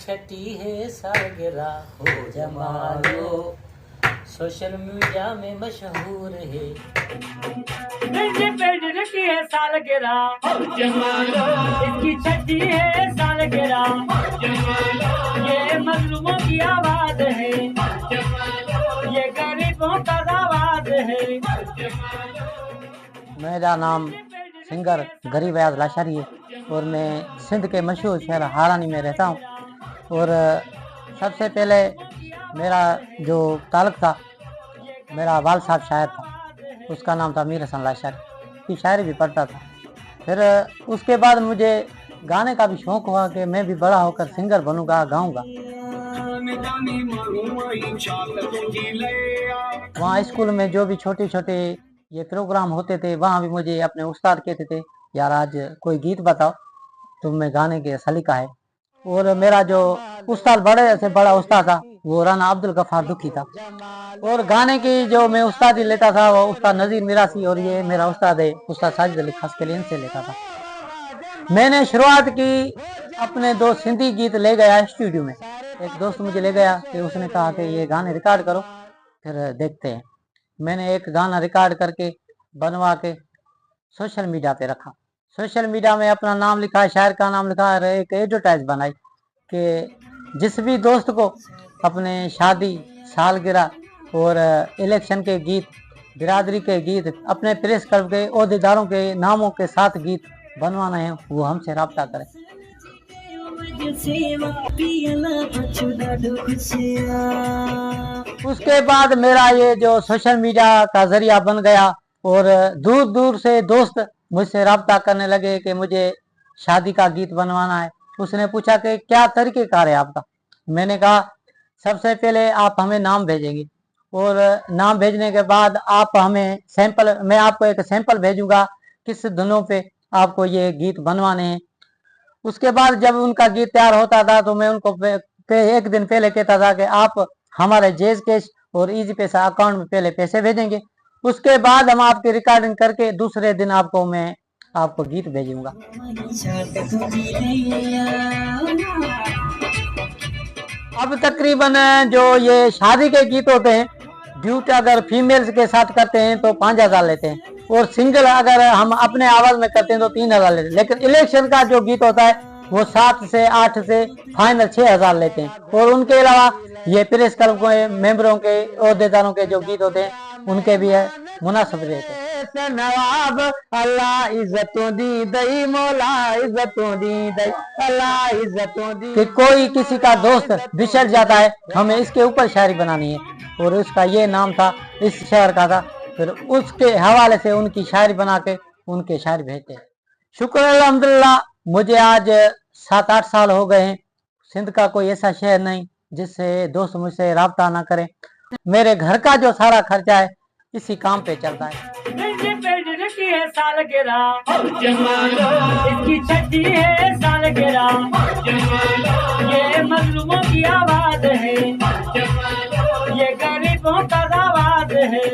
छठी है सालगिरह हो जमालो, सोशल मीडिया में मशहूर है। की है सालगिरह हो जमालो, इसकी छठी है सालगिरह हो जमालो, ये मजलूमों की आवाज है, ये गरीबों का आवाज है। मेरा नाम सिंगर गरीब अयाज लाशारी है और मैं सिंध के मशहूर शहर हारानी में रहता हूँ। और सबसे पहले मेरा जो ताल्लुक़ था, मेरा वाल साहब शायर था, उसका नाम था मीर हसन लाशारी, की शायरी भी पढ़ता था। फिर उसके बाद मुझे गाने का भी शौक़ हुआ कि मैं भी बड़ा होकर सिंगर बनूंगा, गाऊंगा। वहाँ स्कूल में जो भी छोटे छोटे ये प्रोग्राम होते थे, वहाँ भी मुझे अपने उस्ताद कहते थे, यार आज कोई गीत बताओ, तुम में गाने के सलीका है। और मेरा जो उस्ताद बड़े से बड़ा उस्ताद था वो राना अब्दुल गफ्फार दुखी था। और गाने की जो मैं उस्तादी लेता था वो उस्ताद नज़ीर मिरासी, और ये मेरा उस्ताद है उस्ताद साजिद अली खास के लिए, इनसे लेता था। मैंने शुरुआत की अपने दोस्त सिंधी गीत ले गया स्टूडियो में, एक दोस्त मुझे ले गया कि उसने कहा कि ये गाने रिकॉर्ड करो फिर देखते हैं। मैंने एक गाना रिकॉर्ड करके बनवा के सोशल मीडिया पे रखा। सोशल मीडिया में अपना नाम लिखा, शायर का नाम लिखा, एक एडवर्टाइज बनाई कि जिस भी दोस्त को अपने शादी, सालगिरह और इलेक्शन के गीत, बिरादरी के गीत, अपने प्रेस क्लब के ओहदेदारों के नामों के साथ गीत बनवाना है वो हमसे रब्ता करें। उसके बाद मेरा ये जो सोशल मीडिया का जरिया बन गया और दूर दूर से दोस्त मुझसे रब्ता करने लगे कि मुझे शादी का गीत बनवाना है। उसने पूछा कि क्या तरीक़ेकार है आपका। मैंने कहा सबसे पहले आप हमें नाम भेजेंगे और नाम भेजने के बाद आप हमें सैंपल, मैं आपको एक सैंपल भेजूंगा किस धुनों पे आपको ये गीत बनवाने हैं। उसके बाद जब उनका गीत तैयार होता था तो मैं उनको एक दिन पहले कहता था कि आप हमारे जेज कैश और इजी पैसा अकाउंट में पहले पैसे भेजेंगे, उसके बाद हम आपकी रिकॉर्डिंग करके दूसरे दिन मैं आपको गीत भेजूंगा। अब तकरीबन जो ये शादी के गीत होते हैं, ड्यूट अगर फीमेल्स के साथ करते हैं तो 5,000 लेते हैं, और सिंगल अगर हम अपने आवाज में करते हैं तो 3,000 लेते हैं। लेकिन इलेक्शन का जो गीत होता है वो 7 से 8 से फाइनल 6,000 लेते हैं। और उनके अलावा ये प्रेस क्लब के मेंबरों के, ओहदेदारों के जो गीत होते हैं उनके भी मुनासिब रहते हैं। नवाब अल्लाह इज्जतों दी दई, मौला इज्जतों दी दई, अल्लाह इज्जतों दी। कि कोई किसी का दोस्त बिछड़ जाता है, हमें इसके ऊपर शायरी बनानी है, और उसका ये नाम था, इस शहर का था। फिर उसके हवाले से उनकी शायरी बना के उनके शायरी भेजते हैं। शुक्र अल्हम्दुलिल्लाह, मुझे आज 7-8 साल हो गए हैं। सिंध का कोई ऐसा शहर नहीं जिससे दोस्त मुझसे राब्ता ना करें। मेरे घर का जो सारा खर्चा है इसी काम पे चलता है। की है सालगिरह हो जमालो, इसकी छठी है सालगिरह हो जमालो, ये मजलूमों की आवाज है, ये गरीबों का आवाज है।